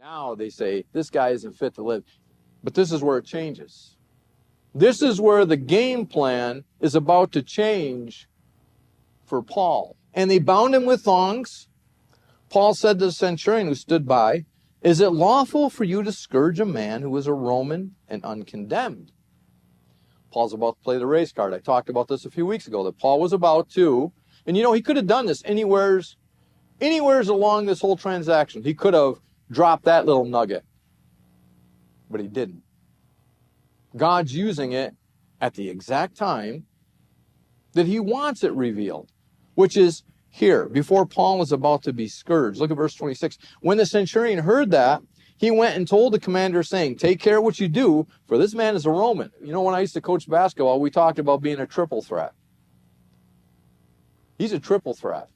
Now they say, this guy isn't fit to live. But this is where it changes. This is where the game plan is about to change for Paul. And they bound him with thongs. Paul said to the centurion who stood by, "Is it lawful for you to scourge a man who is a Roman and uncondemned?" Paul's about to play the race card. I talked about this a few weeks ago, that Paul was about to, and he could have done this anywheres along this whole transaction. He could have dropped that little nugget, but he didn't. God's using it at the exact time that he wants it revealed, which is here, before Paul is about to be scourged. Look at verse 26. When the centurion heard that, he went and told the commander, saying, "Take care what you do, for this man is a Roman." When I used to coach basketball, we talked about being a triple threat. He's a triple threat.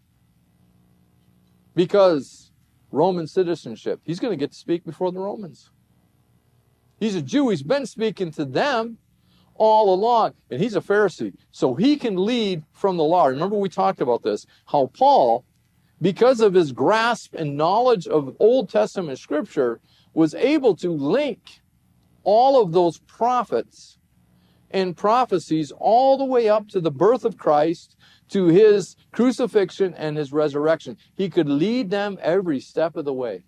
Because Roman citizenship, he's going to get to speak before the Romans. He's a Jew. He's been speaking to them all along. And he's a Pharisee. So he can lead from the law. Remember we talked about this, how Paul, because of his grasp and knowledge of Old Testament Scripture, was able to link all of those prophets and prophecies all the way up to the birth of Christ, to his crucifixion and his resurrection. He could lead them every step of the way.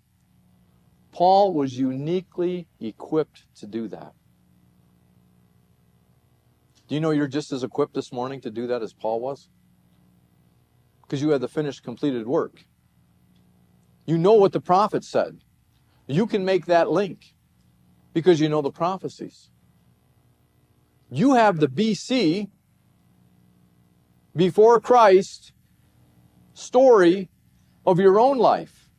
Paul was uniquely equipped to do that. Do you know you're just as equipped this morning to do that as Paul was? Because you have the finished, completed work. You know what the prophet said. You can make that link because you know the prophecies. You have the BC, before Christ, story of your own life.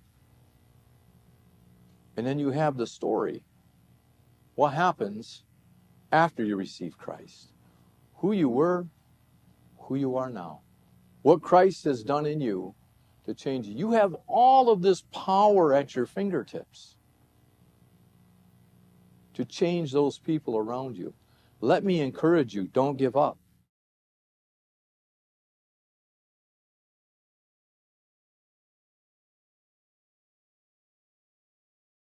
And then you have the story. What happens after you receive Christ? Who you were, who you are now. What Christ has done in you to change you. You have all of this power at your fingertips to change those people around you. Let me encourage you, don't give up.